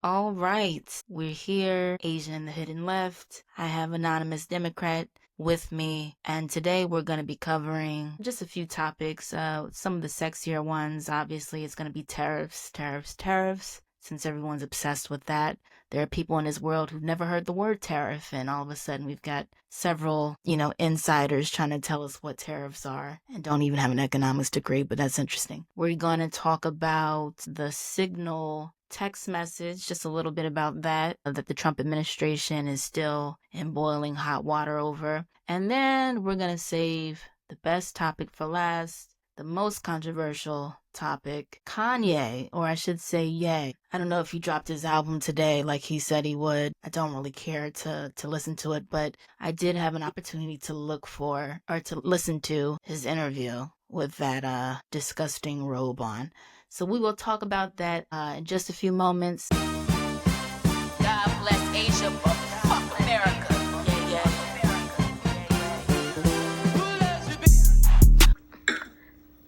All right, we're here, Asian in the Hidden Left. I have Anonymous Democrat with me, and today we're going to be covering just a few topics. Some of the sexier ones, obviously, it's going to be tariffs, tariffs, tariffs, since everyone's obsessed with that. There are people in this world who've never heard the word tariff, and all of a sudden we've got several, insiders trying to tell us what tariffs are and don't even have an economics degree, but that's interesting. We're going to talk about the Signal text message, just a little bit about that the Trump administration is still in boiling hot water over. And then we're going to save the best topic for last, the most controversial topic, Kanye, or I should say Ye. I don't know if he dropped his album today like he said he would. I don't really care to listen to it, but I did have an opportunity to look for or to listen to his interview with that disgusting robe on. So we will talk about that in just a few moments. God bless Asia, but fuck America.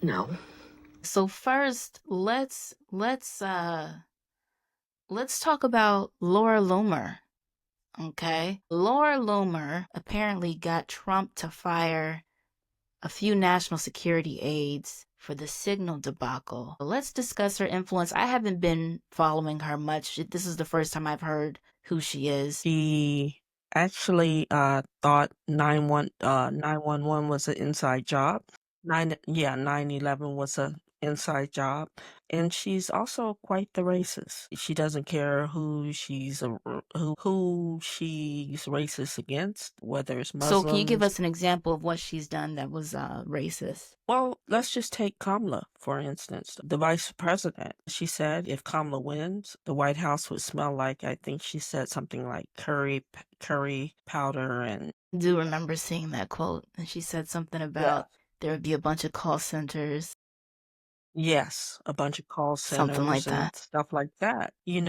No. So first, let's talk about Laura Loomer. Okay? Laura Loomer apparently got Trump to fire a few national security aides for the Signal debacle. Let's discuss her influence. I haven't been following her much. This is the first time I've heard who she is. She actually thought 911 was an inside job. 9/11 was an inside job, and she's also quite the racist. She doesn't care who she's racist against, whether it's Muslims. So can you give us an example of what she's done that was racist? Well, let's just take Kamala, for instance. The vice president, she said if Kamala wins, the White House would smell like, I think she said something like curry powder. And I do remember seeing that quote. And she said something about there would be a bunch of call centers. Yes, a bunch of call centers. Something like and that. Stuff like that. You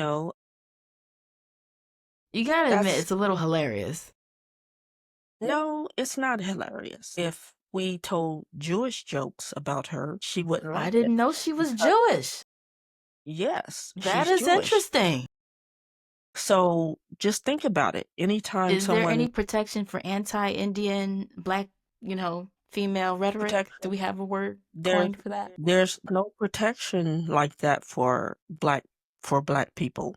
gotta admit, it's a little hilarious. No, it's not hilarious. If we told Jewish jokes about her, she wouldn't like it. I didn't know she was Jewish. Yes, that she's is Jewish. Interesting. So just think about it. Anytime is there any protection for anti-Indian, black, female rhetoric? Do we have a word coined for that? There's no protection like that for black people.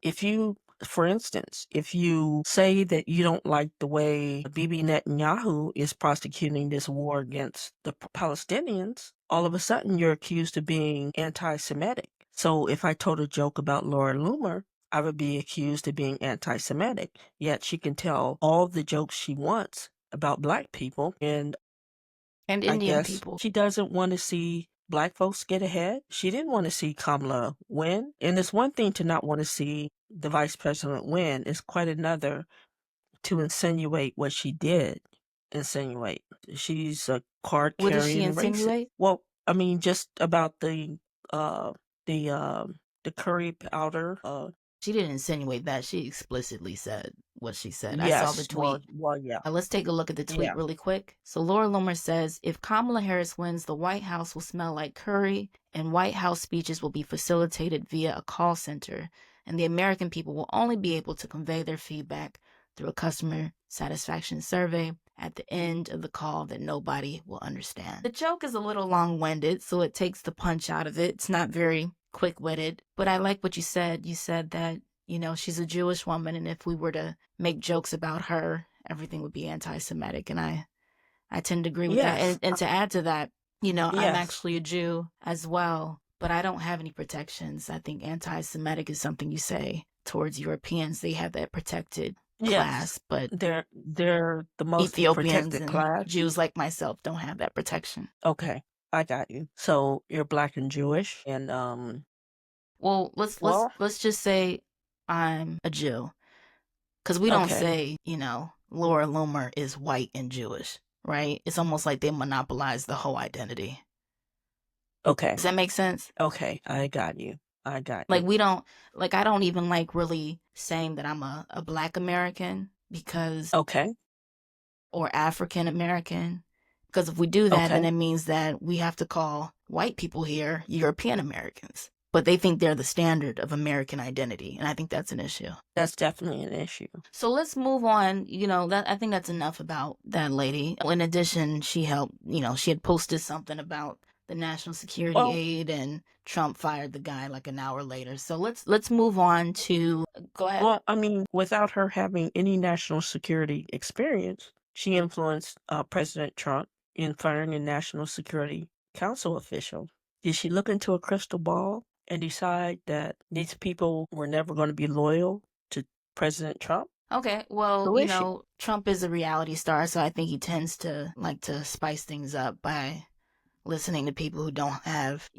For instance, if you say that you don't like the way Bibi Netanyahu is prosecuting this war against the Palestinians, all of a sudden you're accused of being anti-Semitic. So if I told a joke about Laura Loomer, I would be accused of being anti-Semitic. Yet she can tell all the jokes she wants about black people and Indian people. She doesn't want to see black folks get ahead. She didn't want to see Kamala win. And it's one thing to not want to see the vice president win. It's quite another to insinuate what she did insinuate. She's a card carrying racist. What did she insinuate? Well, I mean, just about the curry powder. She didn't insinuate that. She explicitly said what she said. Yes, I saw the tweet. Well, yeah. Let's take a look at the tweet really quick. So Laura Loomer says, if Kamala Harris wins, the White House will smell like curry, and White House speeches will be facilitated via a call center, and the American people will only be able to convey their feedback through a customer satisfaction survey at the end of the call that nobody will understand. The joke is a little long-winded, so it takes the punch out of it. It's not very quick-witted, but I like what you said. You said that, she's a Jewish woman, and if we were to make jokes about her, everything would be anti-Semitic, and I tend to agree with that. And to add to that, I'm actually a Jew as well, but I don't have any protections. I think anti-Semitic is something you say towards Europeans. They have that protected class, but they're the most Ethiopians protected and class. Jews like myself don't have that protection. Okay, I got you. So you're black and Jewish, and well, let's just say I'm a Jew, because we don't say Laura Loomer is white and Jewish, right? It's almost like they monopolize the whole identity. Okay, does that make sense? Okay, I got you. Like we don't I don't even like really saying that I'm a black American because or African American, because if we do that then it means that we have to call white people here European Americans. but they think they're the standard of American identity, and I think that's an issue. That's definitely an issue. So let's move on. I think that's enough about that lady. In addition, she helped, she had posted something about the national security aid, and Trump fired the guy like an hour later. So let's move on to, go ahead. Well, I mean, without her having any national security experience, she influenced President Trump in firing a National Security Council official. Did she look into a crystal ball and decide that these people were never going to be loyal to President Trump? Okay, well, Who is she? Trump is a reality star, so I think he tends to like to spice things up by listening to people who don't have,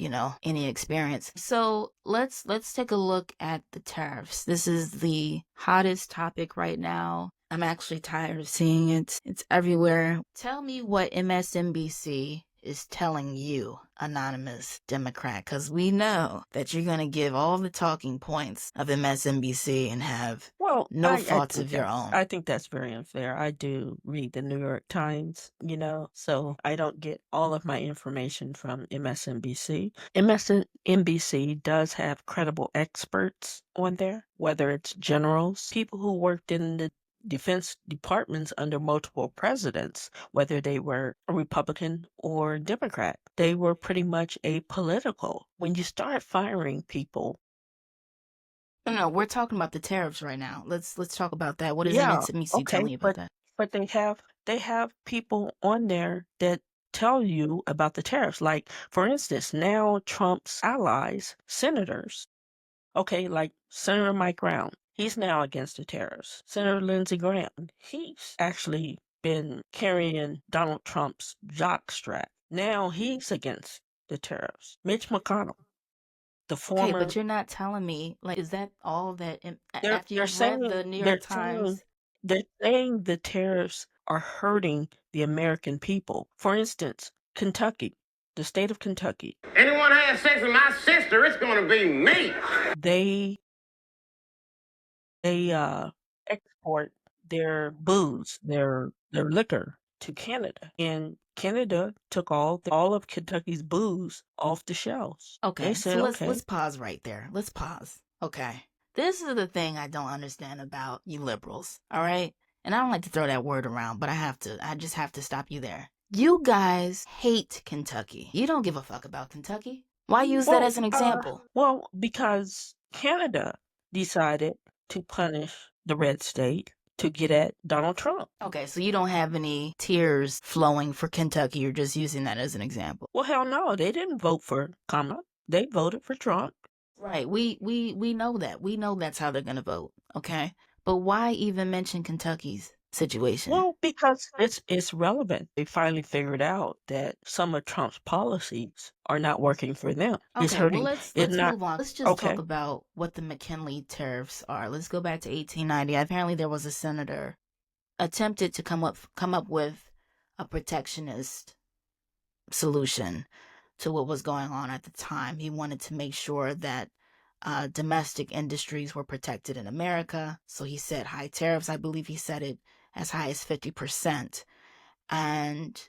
any experience. So let's take a look at the tariffs. This is the hottest topic right now. I'm actually tired of seeing it. It's everywhere. Tell me what MSNBC is telling you, anonymous Democrat, because we know that you're going to give all the talking points of MSNBC and have no thoughts of your own. I think that's very unfair. I do read the New York Times, so I don't get all of my information from MSNBC. MSNBC does have credible experts on there, whether it's generals, people who worked in the defense departments under multiple presidents, whether they were a Republican or Democrat. They were pretty much apolitical. When you start firing people. No, we're talking about the tariffs right now. Let's talk about that. What is MSNBC telling you about that? But they have people on there that tell you about the tariffs. Like, for instance, now Trump's allies, senators, like Senator Mike Brown, he's now against the tariffs. Senator Lindsey Graham, he's actually been carrying Donald Trump's jockstrap. Now he's against the tariffs. Mitch McConnell, the former... Okay, but you're not telling me, is that all that... After you've read the New York Times... They're saying the tariffs are hurting the American people. For instance, Kentucky, the state of Kentucky. Anyone has sex with my sister, it's going to be me. They export their booze, their liquor to Canada, and Canada took all of Kentucky's booze off the shelves. Okay, they said, so let's pause right there. Let's pause. Okay, this is the thing I don't understand about you liberals. All right, and I don't like to throw that word around, but I just have to stop you there. You guys hate Kentucky. You don't give a fuck about Kentucky. Why use that as an example? Because Canada decided to punish the red state to get at Donald Trump. Okay, so you don't have any tears flowing for Kentucky. You're just using that as an example. Well, hell no. They didn't vote for Kamala. They voted for Trump. Right. We know that. We know that's how they're going to vote. Okay. But why even mention Kentucky's situation? Well, because it's relevant. They finally figured out that some of Trump's policies are not working for them. Okay, it's hurting. Well, let's move on. Let's just talk about what the McKinley tariffs are. Let's go back to 1890. Apparently, there was a senator attempted to come up with a protectionist solution to what was going on at the time. He wanted to make sure that domestic industries were protected in America. So he set high tariffs. I believe he set it as high as 50%. And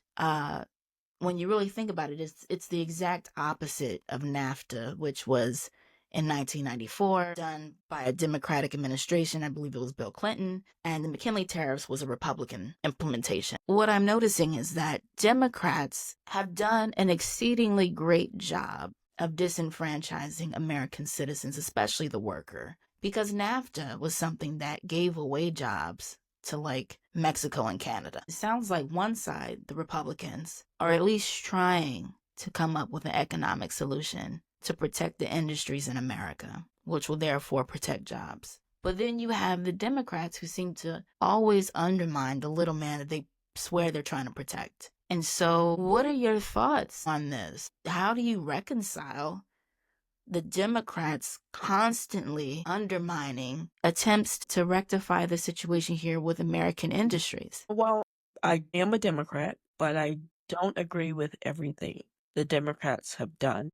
when you really think about it, it's the exact opposite of NAFTA, which was in 1994, done by a Democratic administration. I believe it was Bill Clinton. And the McKinley tariffs was a Republican implementation. What I'm noticing is that Democrats have done an exceedingly great job of disenfranchising American citizens, especially the worker, because NAFTA was something that gave away jobs to Mexico and Canada. It sounds like one side, the Republicans, are at least trying to come up with an economic solution to protect the industries in America, which will therefore protect jobs. But then you have the Democrats who seem to always undermine the little man that they swear they're trying to protect. And so what are your thoughts on this? How do you reconcile the Democrats constantly undermining attempts to rectify the situation here with American industries? Well, I am a Democrat, but I don't agree with everything the Democrats have done.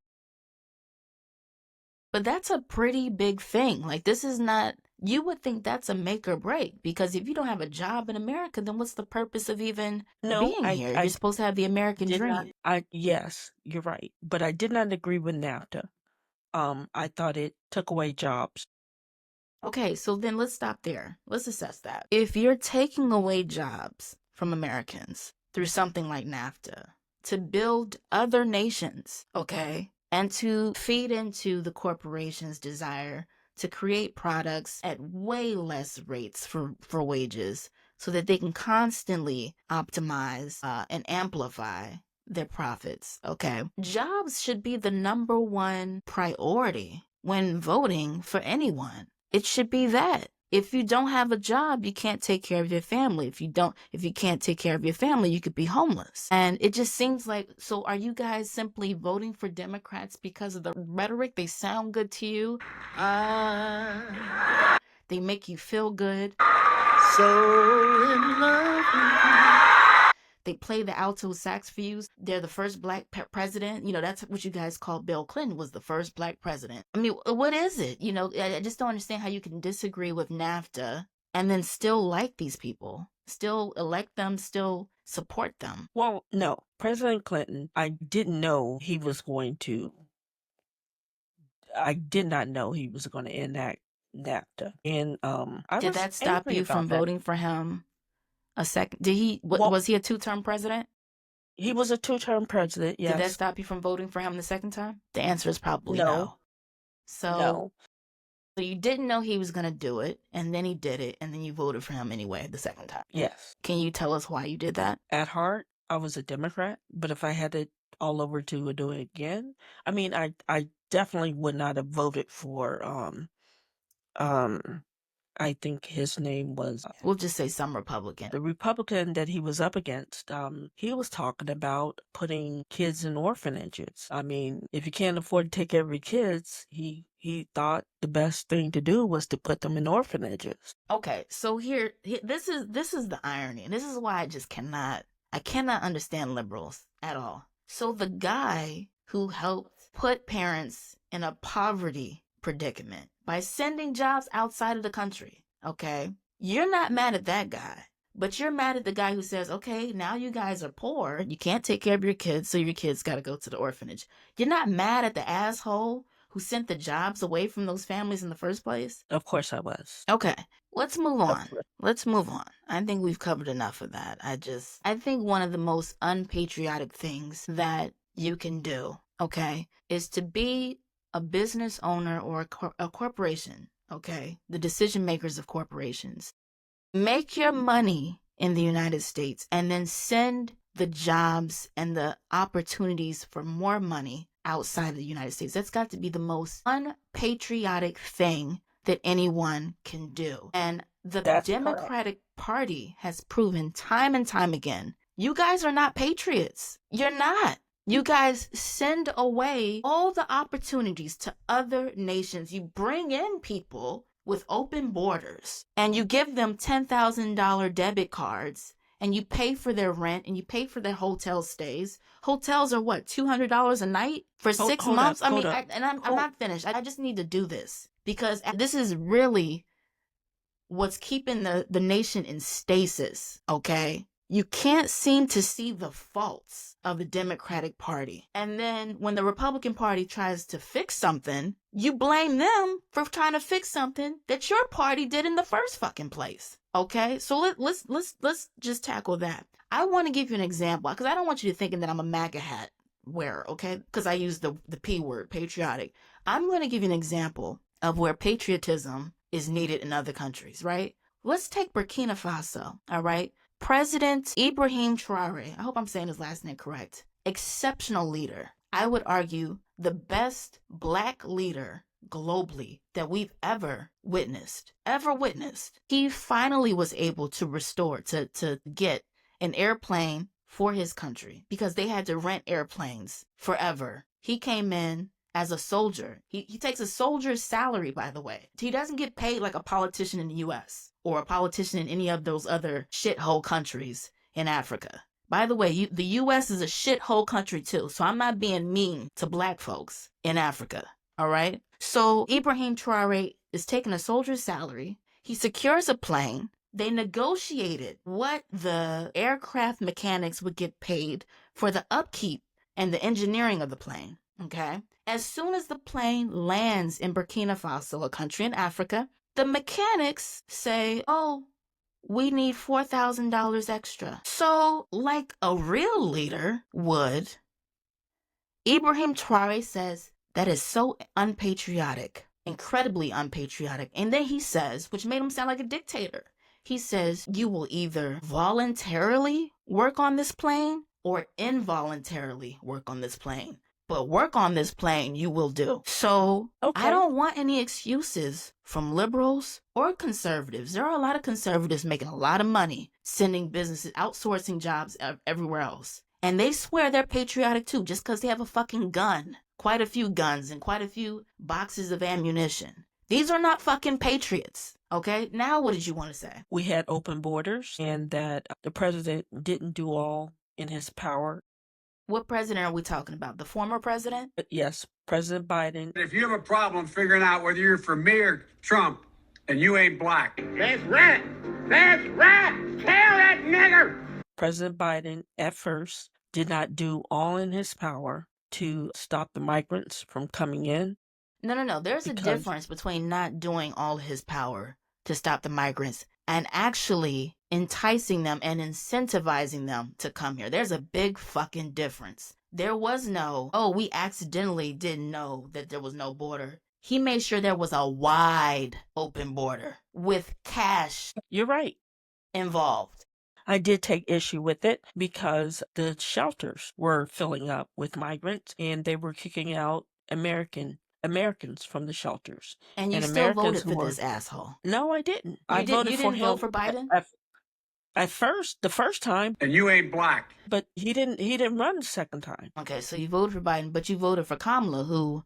But that's a pretty big thing. This is not, you would think that's a make or break, because if you don't have a job in America, then what's the purpose of even being here? You're supposed to have the American dream. Yes, you're right. But I did not agree with NAFTA. I thought it took away jobs. Okay, so then let's stop there. Let's assess that. If you're taking away jobs from Americans through something like NAFTA to build other nations, okay, and to feed into the corporation's desire to create products at way less rates for wages so that they can constantly optimize and amplify their profits, okay? Jobs should be the number one priority when voting for anyone. It should be that. If you don't have a job, you can't take care of your family. If you can't take care of your family, you could be homeless. And it just seems like, so are you guys simply voting for Democrats because of the rhetoric? They sound good to you. They make you feel good. So in love with you. They play the alto sax for you. They're the first black president. You know, that's what you guys call Bill Clinton was the first black president. I mean, what is it? You know, I just don't understand how you can disagree with NAFTA and then still like these people, still elect them, still support them. Well, no. President Clinton, I did not know he was going to enact NAFTA. And Did that stop you from voting for him a second? Was he a two-term president? He was a two-term president, yes. Did that stop you from voting for him the second time? The answer is probably no. So you didn't know he was going to do it, and then he did it, and then you voted for him anyway the second time. Yes. Can you tell us why you did that? At heart, I was a Democrat, but if I had it all over to do it again, I mean, I definitely would not have voted for, I think his name was... We'll just say some Republican. The Republican that he was up against, he was talking about putting kids in orphanages. I mean, if you can't afford to take care of your kids, he thought the best thing to do was to put them in orphanages. Okay, so here this is the irony, and this is why I cannot understand liberals at all. So the guy who helped put parents in a poverty predicament by sending jobs outside of the country, okay? You're not mad at that guy, but you're mad at the guy who says, okay, now you guys are poor, you can't take care of your kids, so your kids got to go to the orphanage. You're not mad at the asshole who sent the jobs away from those families in the first place? Of course I was. Okay, let's move on. I think we've covered enough of that. I think one of the most unpatriotic things that you can do, okay, is to be a business owner or a corporation, okay, the decision makers of corporations. Make your money in the United States and then send the jobs and the opportunities for more money outside of the United States. That's got to be the most unpatriotic thing that anyone can do. And the Democratic Party has proven time and time again, you guys are not patriots. You're not. You guys send away all the opportunities to other nations. You bring in people with open borders and you give them $10,000 debit cards and you pay for their rent and you pay for their hotel stays. Hotels are what, $200 a night for 6 months? I'm not finished. I just need to do this because this is really what's keeping the nation in stasis, okay? You can't seem to see the faults of the Democratic Party. And then when the Republican Party tries to fix something, you blame them for trying to fix something that your party did in the first fucking place. Okay? So let's just tackle that. I want to give you an example because I don't want you to thinking that I'm a MAGA hat wearer, okay? Because I use the P word, patriotic. I'm going to give you an example of where patriotism is needed in other countries, right? Let's take Burkina Faso, all right? President Ibrahim Traoré, I hope I'm saying his last name correct, exceptional leader. I would argue the best black leader globally that we've ever witnessed. He finally was able to restore, to get an airplane for his country because they had to rent airplanes forever. He came in as a soldier. He takes a soldier's salary, by the way. He doesn't get paid like a politician in the U.S. or a politician in any of those other shithole countries in Africa. By the way, the U.S. is a shithole country too, so I'm not being mean to black folks in Africa, all right? So Ibrahim Traoré is taking a soldier's salary. He secures a plane. They negotiated what the aircraft mechanics would get paid for the upkeep and the engineering of the plane. Okay? As soon as the plane lands in Burkina Faso, a country in Africa, the mechanics say, oh, we need $4,000 extra. So, like a real leader would, Ibrahim Traoré says that is so unpatriotic, incredibly unpatriotic. And then he says, which made him sound like a dictator, he says, you will either voluntarily work on this plane or involuntarily work on this plane. But work on this plane you will do. So I don't want any excuses from liberals or conservatives. There are a lot of conservatives making a lot of money, sending businesses, outsourcing jobs everywhere else. And they swear they're patriotic too, just because they have a fucking gun. Quite a few guns and quite a few boxes of ammunition. These are not fucking patriots. Okay, now what did you want to say? We had open borders and that the president didn't do all in his power. What president are we talking about? The former president? Yes, President Biden. If you have a problem figuring out whether you're for me or Trump and you ain't black. That's right. That's right. Tell that nigger. President Biden at first did not do all in his power to stop the migrants from coming in. No. There's a difference between not doing all his power to stop the migrants and actually enticing them and incentivizing them to come here. There's a big fucking difference. There was no, oh, we accidentally didn't know that there was no border. He made sure there was a wide open border with cash. You're right. Involved. I did take issue with it because the shelters were filling up with migrants and they were kicking out Americans from the shelters. And you still voted for this asshole. No, I didn't. You didn't vote for Biden? At first, the first time. And you ain't black. But he didn't run the second time. Okay, so you voted for Biden, but you voted for Kamala, who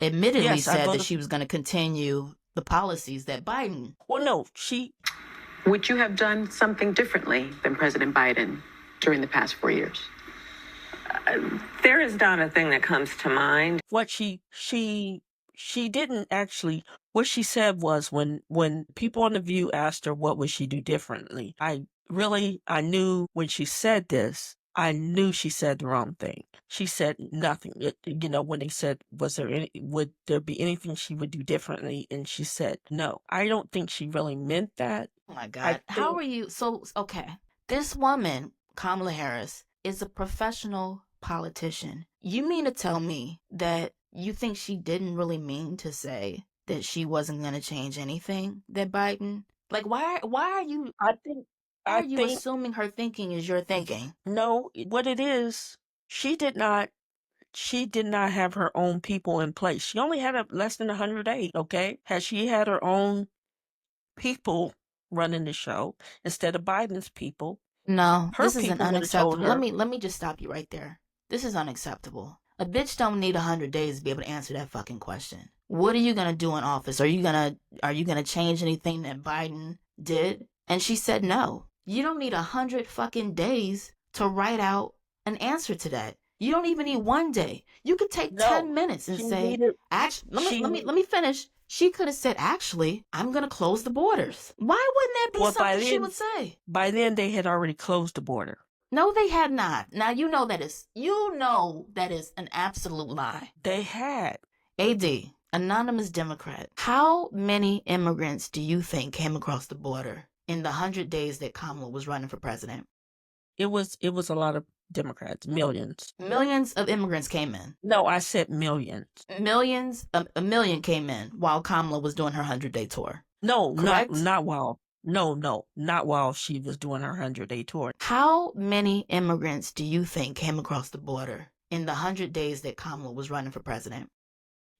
admittedly said that she was going to continue the policies that Biden. Well, no, Would you have done something differently than President Biden during the past 4 years? There is not a thing that comes to mind. What she didn't actually, what she said was when people on The View asked her what would she do differently, I knew when she said this, I knew she said the wrong thing. She said nothing. When they said, would there be anything she would do differently? And she said, no. I don't think she really meant that. Oh my God. How are you? So, okay. This woman, Kamala Harris, is a professional politician. You mean to tell me that you think she didn't really mean to say that she wasn't going to change anything that Biden? Like, why are you? Are you assuming her thinking is your thinking? No, what it is, she did not have her own people in place. She only had less than 108, okay? Had she had her own people running the show instead of Biden's people. No, this is unacceptable. Let me just stop you right there. This is unacceptable. A bitch don't need 100 days to be able to answer that fucking question. What are you gonna do in office? Are you gonna change anything that Biden did? And she said no. You don't need 100 fucking days to write out an answer to that. You don't even need 1 day. You could take 10 minutes and say, actually, let me finish. She could have said, actually, I'm going to close the borders. Why wouldn't that be something she would say? By then, they had already closed the border. No, they had not. Now, you know that is an absolute lie. They had. AD, anonymous Democrat, how many immigrants do you think came across the border in the 100 days that Kamala was running for president? It was a lot of Democrats, millions. Millions of immigrants came in. No, I said millions. Millions, a million came in while Kamala was doing her 100-day tour. No, not while she was doing her 100-day tour. How many immigrants do you think came across the border in the 100 days that Kamala was running for president?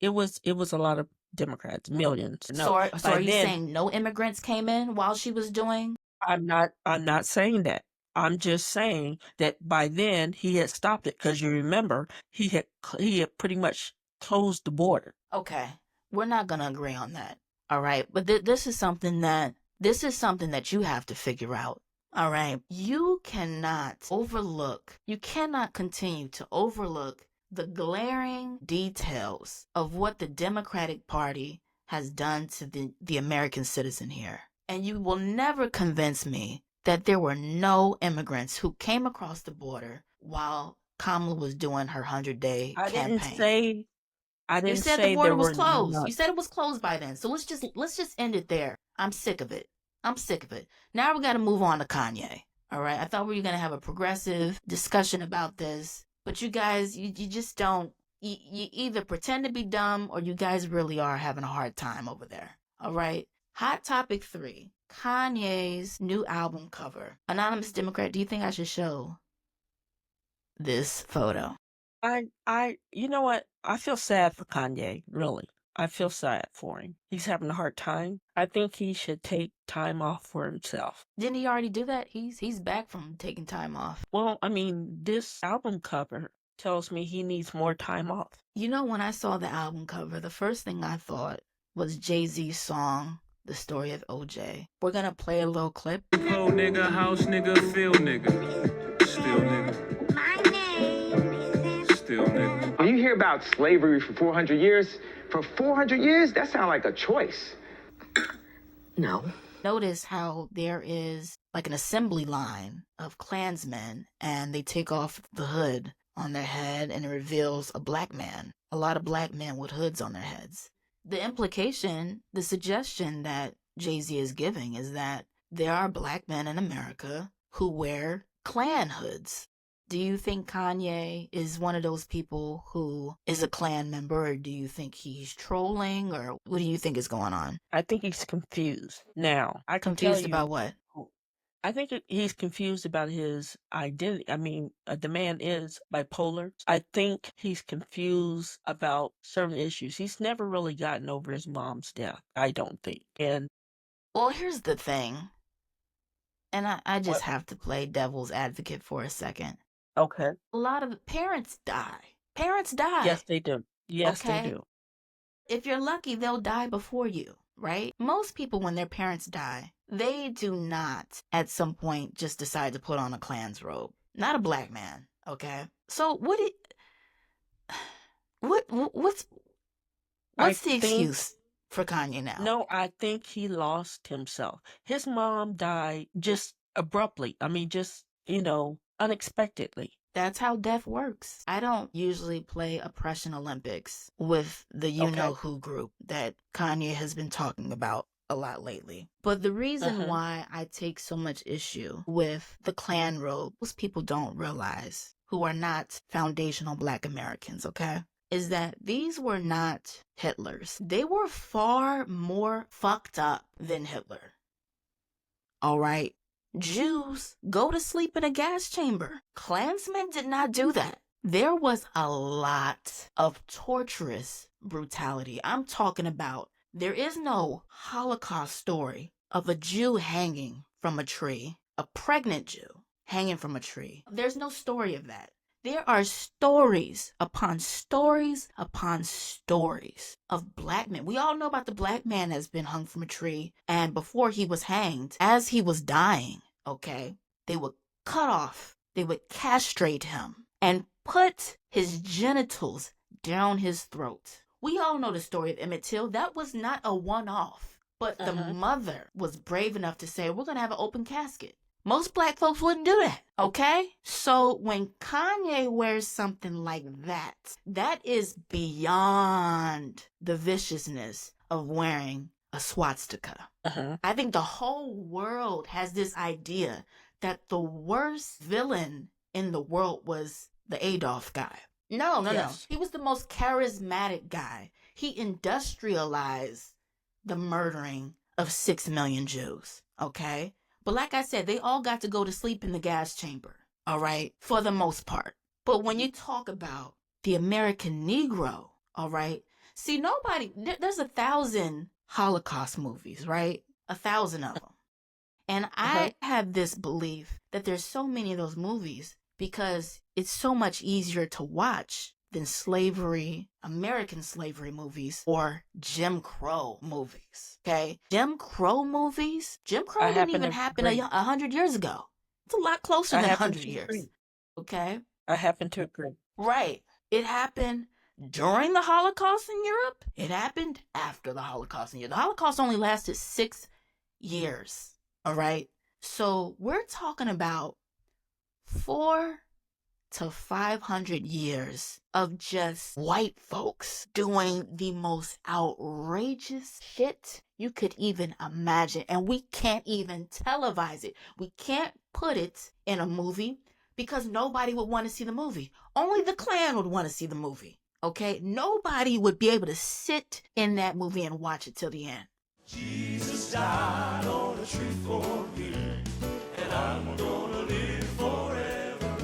It was a lot of Democrats, millions. No, so are you saying no immigrants came in while she was doing? I'm not saying that. I'm just saying that by then he had stopped it because you remember he had pretty much closed the border. Okay, we're not gonna agree on that. All right, but this is something that you have to figure out. All right, you cannot continue to overlook the glaring details of what the Democratic Party has done to the American citizen here. And you will never convince me that there were no immigrants who came across the border while Kamala was doing her 100-day I campaign. I You didn't said the say border there was were closed. not. You said it was closed by then. So let's just end it there. I'm sick of it. Now we got to move on to Kanye. All right. I thought we were going to have a progressive discussion about this, but you guys, you just don't. You either pretend to be dumb or you guys really are having a hard time over there. All right. Hot topic 3. Kanye's new album cover. Anonymous Democrat, do you think I should show this photo? You know what? I feel sad for Kanye, really. I feel sad for him. He's having a hard time. I think he should take time off for himself. Didn't he already do that? He's back from taking time off. Well, I mean, this album cover tells me he needs more time off. You know, when I saw the album cover, the first thing I thought was Jay-Z's song, The Story of OJ. We're gonna play a little clip. Po nigga, house nigga, field nigga. Still nigga. My name is Still nigga. When you hear about slavery for 400 years, for 400 years, that sounds like a choice. No. Notice how there is like an assembly line of Klansmen and they take off the hood on their head and it reveals a black man. A lot of black men with hoods on their heads. The implication, the suggestion that Jay-Z is giving is that there are black men in America who wear Klan hoods. Do you think Kanye is one of those people who is a Klan member, or do you think he's trolling, or what do you think is going on? I think he's confused. Now, I can Confused tell you, about what? I think he's confused about his identity. I mean, the man is bipolar. I think he's confused about certain issues. He's never really gotten over his mom's death, I don't think. And Well, here's the thing, and I just What? have to play devil's advocate for a second. okay, A lot of parents die. Parents die. yes, they do. Yes, Okay. they do. If you're lucky, they'll die before you, right? Most people, when their parents die, they do not at some point just decide to put on a Klan's robe. Not a black man, okay? So what's I the think- excuse for Kanye now? No, I think he lost himself. His mom died just abruptly. I mean, just, unexpectedly. That's how death works. I don't usually play Oppression Olympics with the you-know-who group that Kanye has been talking about a lot lately. But the reason why I take so much issue with the Klan robe, most people don't realize, who are not foundational black Americans, okay, is that these were not Hitlers. They were far more fucked up than Hitler. All right? Jews go to sleep in a gas chamber. Klansmen did not do that. There was a lot of torturous brutality. I'm talking about, there is no Holocaust story of a Jew hanging from a tree, a pregnant Jew hanging from a tree. There's no story of that. There are stories upon stories upon stories of black men. We all know about the black man that's been hung from a tree, and before he was hanged, as he was dying, okay, they would cut off, they would castrate him and put his genitals down his throat. We all know the story of Emmett Till. That was not a one-off, but the mother was brave enough to say, we're going to have an open casket. Most black folks wouldn't do that, okay? So when Kanye wears something like that, that is beyond the viciousness of wearing a swastika. I think the whole world has this idea that the worst villain in the world was the Adolf guy. No. He was the most charismatic guy. He industrialized the murdering of 6 million Jews, okay? But like I said, they all got to go to sleep in the gas chamber, all right, for the most part. But when you talk about the American Negro, all right, see, there's 1,000 Holocaust movies, right? 1,000 of them. And I have this belief that there's so many of those movies because it's so much easier to watch than slavery, American slavery movies, or Jim Crow movies, okay? Jim Crow didn't even happen 100 years ago. It's a lot closer than 100 years, okay? I happen to agree. Right. It happened during the Holocaust in Europe. It happened after the Holocaust in Europe. The Holocaust only lasted 6 years, all right? So we're talking about 4 to 500 years of just white folks doing the most outrageous shit you could even imagine. And we can't even televise it. We can't put it in a movie because nobody would want to see the movie. Only the Klan would want to see the movie. Okay? Nobody would be able to sit in that movie and watch it till the end. Jesus died on a tree for me, and I'm gonna live forever.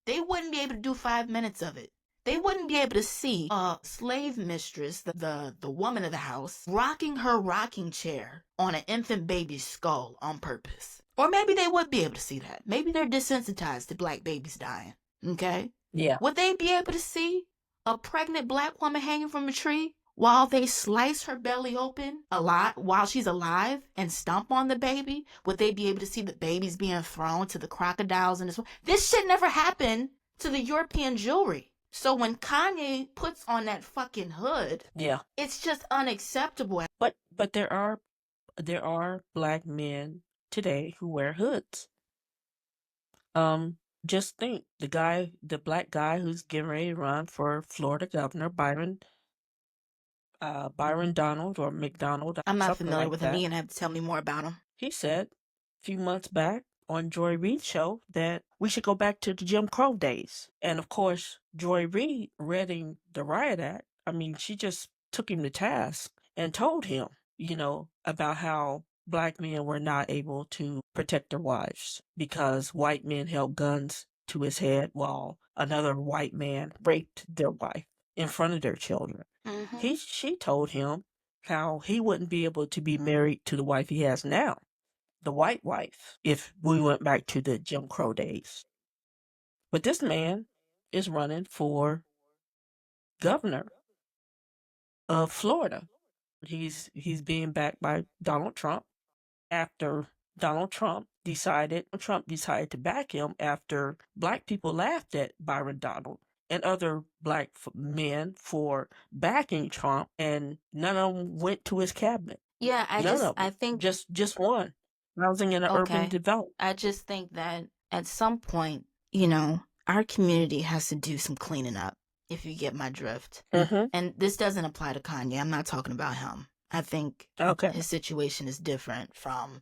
They wouldn't be able to do 5 minutes of it. They wouldn't be able to see a slave mistress, the woman of the house, rocking her rocking chair on an infant baby's skull on purpose. Or maybe they would be able to see that. Maybe they're desensitized to black babies dying. Okay? Yeah. Would they be able to see a pregnant black woman hanging from a tree while they slice her belly open a lot while she's alive and stomp on the baby? Would they be able to see the babies being thrown to the crocodiles and this shit never happened to the European Jewry. So when Kanye puts on that fucking hood, Yeah. it's just unacceptable. But there are black men today who wear hoods. Just think, the black guy who's getting ready to run for Florida governor, Byron Donald or McDonald. I'm not something familiar like with that. him. You're gonna have to tell me more about him. He said a few months back on Joy Reid's show that we should go back to the Jim Crow days. And of course, Joy Reid reading the Riot Act, she just took him to task and told him, about how black men were not able to protect their wives because white men held guns to his head while another white man raped their wife in front of their children. Mm-hmm. She told him how he wouldn't be able to be married to the wife he has now, the white wife, if we went back to the Jim Crow days. But this man is running for governor of Florida. He's being backed by Donald Trump after Trump decided to back him after black people laughed at Byron Donald and other black men for backing Trump, and none of them went to his cabinet. Yeah, I think just one. Housing and urban development. I just think that at some point, our community has to do some cleaning up, if you get my drift. Mm-hmm. And this doesn't apply to Kanye. I'm not talking about him. I think his situation is different from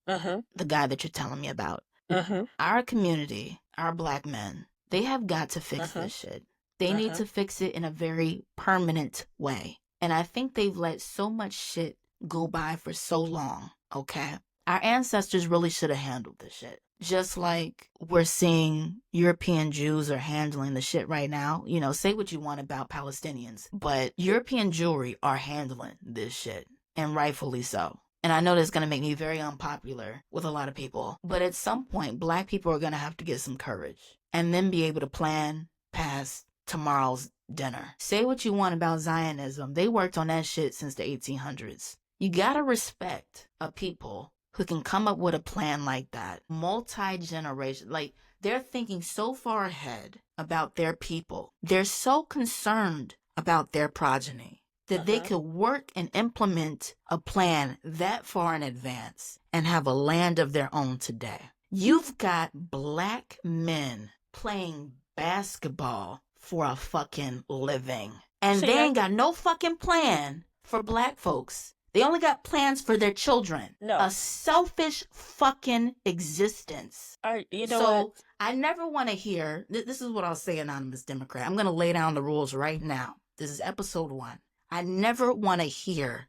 the guy that you're telling me about. Mm-hmm. Our community, our black men, they have got to fix this shit. They need to fix it in a very permanent way. And I think they've let so much shit go by for so long, okay? Our ancestors really should have handled this shit. Just like we're seeing European Jews are handling the shit right now. Say what you want about Palestinians, but European Jewry are handling this shit, and rightfully so. And I know that's going to make me very unpopular with a lot of people, but at some point, black people are going to have to get some courage and then be able to plan past tomorrow's dinner. Say what you want about Zionism. They worked on that shit since the 1800s. You got to respect a people who can come up with a plan like that, multi-generation, like they're thinking so far ahead about their people. They're so concerned about their progeny that they could work and implement a plan that far in advance and have a land of their own today. You've got black men playing basketball for a fucking living, and they ain't got no fucking plan for black folks. They only got plans for their children. No. A selfish fucking existence. I never want to hear, this is what I'll say, Anonymous Democrat. I'm going to lay down the rules right now. This is episode 1. I never want to hear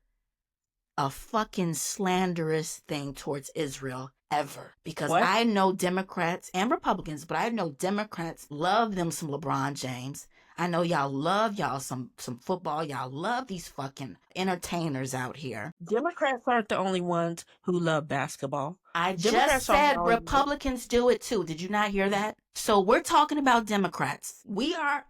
a fucking slanderous thing towards Israel ever. Because I know Democrats and Republicans, but I know Democrats love them some LeBron James. I know y'all love some football. Y'all love these fucking entertainers out here. Democrats aren't the only ones who love basketball. I just said Republicans do it too. Did you not hear that? So we're talking about Democrats. We are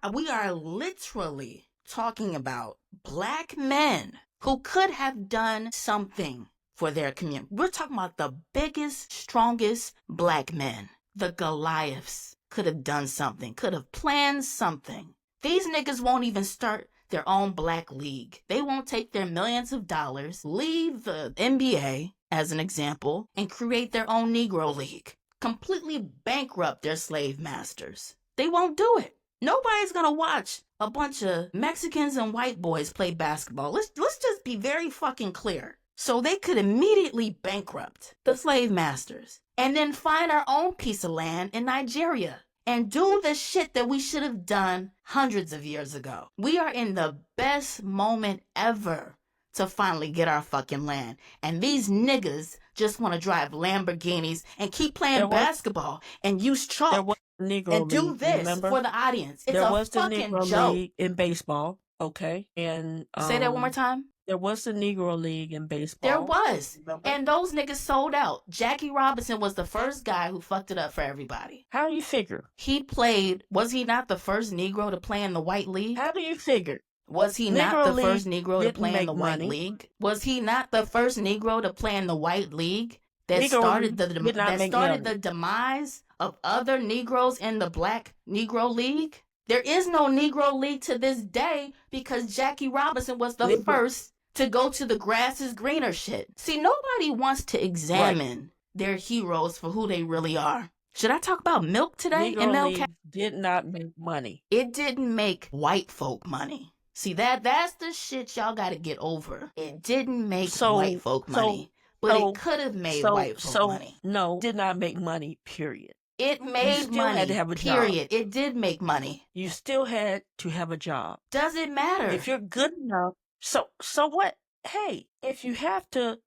literally talking about black men who could have done something for their community. We're talking about the biggest, strongest black men. The Goliaths could have done something, could have planned something. These niggas won't even start their own black league. They won't take their millions of dollars, leave the NBA as an example, and create their own Negro league. completely bankrupt their slave masters. They won't do it. Nobody's gonna watch a bunch of Mexicans and white boys play basketball. Let's just be very fucking clear. So they could immediately bankrupt the slave masters and then find our own piece of land in Nigeria and do the shit that we should have done hundreds of years ago. We are in the best moment ever to finally get our fucking land. And these niggas just want to drive Lamborghinis and keep playing basketball and use chalk and do this for the audience. It's a fucking joke. There was the Negro League in baseball, okay? And say that one more time. There was the Negro League in baseball. There was. And those niggas sold out. Jackie Robinson was the first guy who fucked it up for everybody. How do you figure? He played, was he not the first Negro to play in the white league? How do you figure? Was he not the first Negro to play in the white league? Was he not the first Negro to play in the white league that started the demise of other Negroes in the black Negro League? There is no Negro League to this day because Jackie Robinson was the first to go to the grass is greener shit. See, nobody wants to examine their heroes for who they really are. Should I talk about milk today? Negro League did not make money. It didn't make white folk money. See, that's the shit y'all got to get over. It didn't make white folk money, but it could have made white folk money. No, did not make money, period. It made money, had to have a period. job. It did make money. You still had to have a job. Does it matter? If you're good enough. So what? Hey, if you have to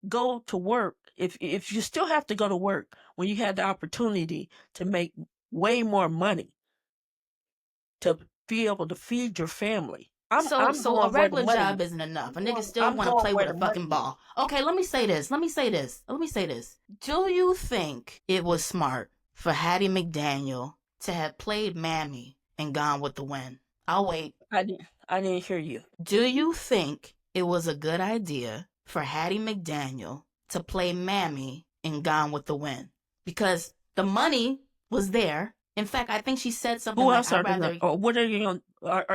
go to work, if you still have to go to work when you had the opportunity to make way more money to be able to feed your family. So a regular job isn't enough. A nigga still want to play with a fucking ball. Okay, let me say this. Do you think it was smart for Hattie McDaniel to have played Mammy in Gone with the Wind? I'll wait. I didn't hear you. Do you think it was a good idea for Hattie McDaniel to play Mammy in Gone with the Wind? Because the money was there. In fact, I think she said something Who like, else are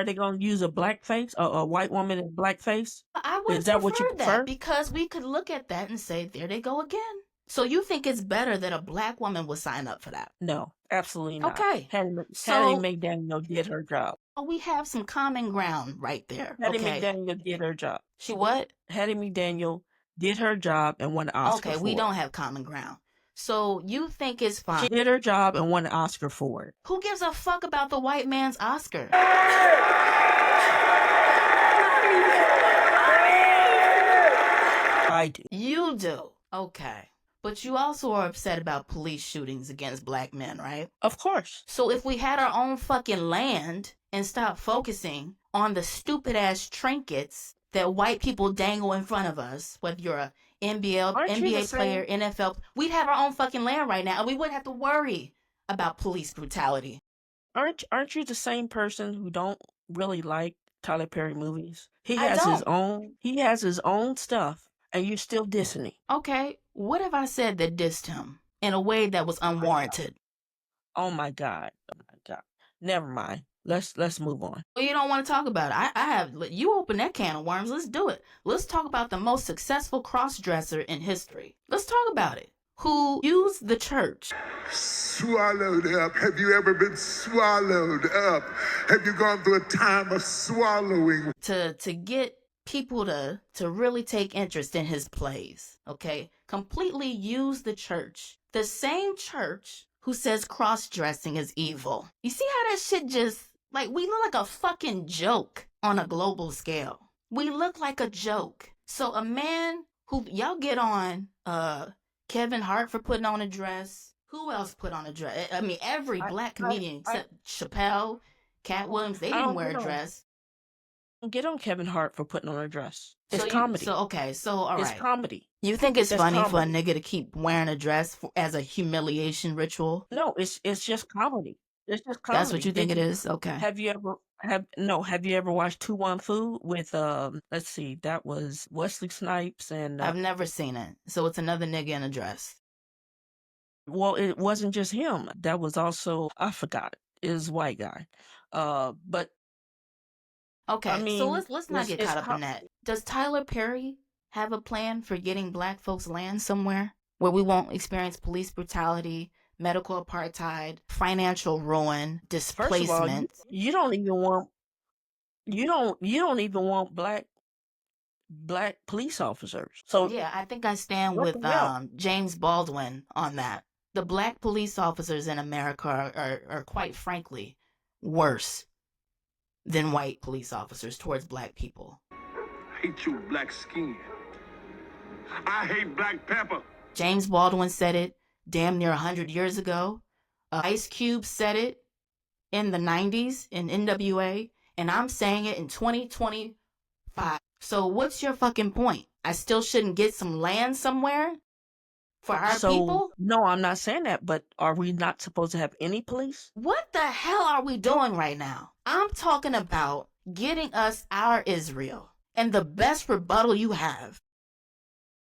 they going to use a blackface, a white woman in blackface? I would prefer that because we could look at that and say, there they go again. So you think it's better that a black woman would sign up for that? No, absolutely not. Okay. Hattie McDaniel did her job. We have some common ground right there. Hattie McDaniel did her job. She what? Hattie McDaniel did her job and won an Oscar for it. We don't have common ground. So you think it's fine. She did her job and won an Oscar for it. Who gives a fuck about the white man's Oscar? I do. You do. Okay. But you also are upset about police shootings against black men, right? Of course. So if we had our own fucking land and stopped focusing on the stupid ass trinkets that white people dangle in front of us, whether you're a NBA player, NFL, we'd have our own fucking land right now and we wouldn't have to worry about police brutality. Aren't you the same person who don't really like Tyler Perry movies? He has his own stuff and you're still dissing him. Okay, what have I said that dissed him in a way that was unwarranted? Oh my God. Never mind. Let's move on. Well, you don't want to talk about it. You open that can of worms. Let's do it. Let's talk about the most successful cross-dresser in history. Let's talk about it. Who used the church. Swallowed up. Have you ever been swallowed up? Have you gone through a time of swallowing? To get people to really take interest in his plays, okay? Completely use the church. The same church who says cross-dressing is evil. You see how that shit just, we look like a fucking joke on a global scale. We look like a joke. So a man who, y'all get on Kevin Hart for putting on a dress. Who else put on a dress? I mean, every black comedian except Chappelle, Cat Williams, they didn't wear a dress. Get on Kevin Hart for putting on a dress. It's comedy. All right. It's comedy. You think it's funny for a nigga to keep wearing a dress as a humiliation ritual? No, it's just comedy. It's just comedy. That's what you think it is? Okay. Have you ever watched 2 Fu with let's see, that was Wesley Snipes and I've never seen it. So it's another nigga in a dress. Well, it wasn't just him. That was also, I forgot it. It was a white guy. But okay, I mean, so let's not get caught up in that. Does Tyler Perry have a plan for getting black folks land somewhere? where we won't experience police brutality, medical apartheid, financial ruin, First of all, displacement. you don't even want black police officers. So Yeah, I think I stand what with the hell? James Baldwin on that. The black police officers in America are quite frankly worse than white police officers towards black people. I hate your black skin. I hate black pepper. James Baldwin said it damn near 100 years ago. Ice Cube said it in the 90s in NWA, and I'm saying it in 2025. So what's your fucking point? I still shouldn't get some land somewhere for our people? No, I'm not saying that, but are we not supposed to have any police? What the hell are we doing right now? I'm talking about getting us our Israel. And the best rebuttal you have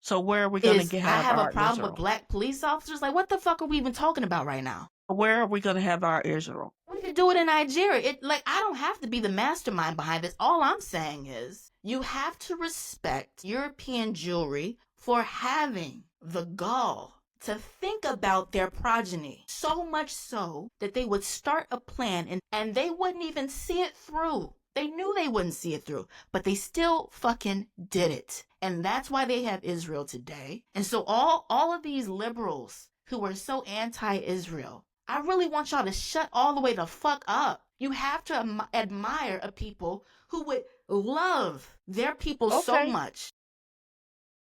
So where are we going is to I have have our a problem Israel? with black police officers. Like, what the fuck are we even talking about right now? Where are we going to have our Israel? We could do it in Nigeria. I don't have to be the mastermind behind this. All I'm saying is you have to respect European jewelry for having the gall to think about their progeny. So much so that they would start a plan and they wouldn't even see it through. They knew they wouldn't see it through, but they still fucking did it. And that's why they have Israel today. And so all of these liberals who are so anti-Israel, I really want y'all to shut all the way the fuck up. You have to admire a people who would love their people so much.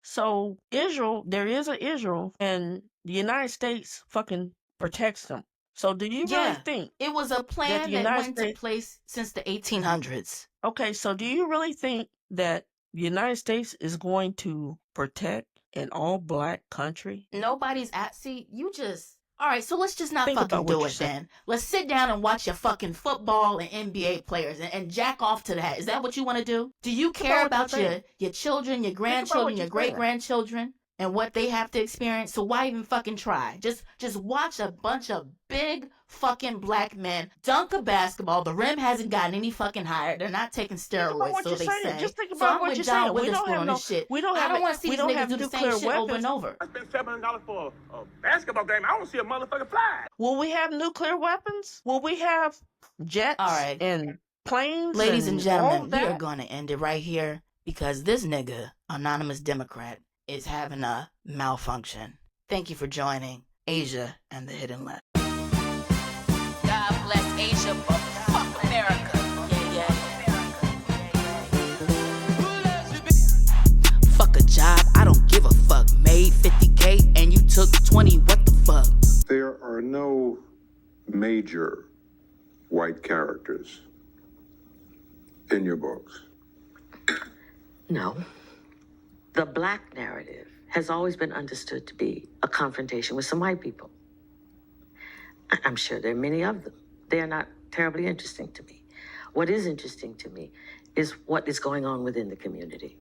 So Israel, there is an Israel, and the United States fucking protects them. So do you really think it was a plan that went into place since the 1800s? Okay, so do you really think that the United States is going to protect an all-black country? Nobody's all right, so let's just not Think fucking about what do you're it saying. then. Let's sit down and watch your fucking football and NBA players and jack off to that. Is that what you want to do? Do you care about your children, your grandchildren, your great-grandchildren, and what they have to experience? So why even fucking try? Just watch a bunch of big fucking black men dunk a basketball. The rim hasn't gotten any fucking higher. They're not taking steroids, so they say. Just think So about I'm what with you're John saying. We don't Witherspoon have on no this shit. we don't I have don't want to see we these don't niggas have do the same nuclear shit over weapons. and over. I spent $700 for a basketball game. I don't see a motherfucker fly. Will we have nuclear weapons? Will we have jets All right. and planes? Ladies and all gentlemen, of we are that? going to end it right here because this nigga, Anonymous Democrat, is having a malfunction. Thank you for joining Asia and the Hidden Left. God bless Asia, but fuck America. Fuck a job, I don't give a fuck. Made 50K and you took 20, what the fuck? There are no major white characters in your books. No. The black narrative has always been understood to be a confrontation with some white people. I'm sure there are many of them. They are not terribly interesting to me. What is interesting to me is what is going on within the community.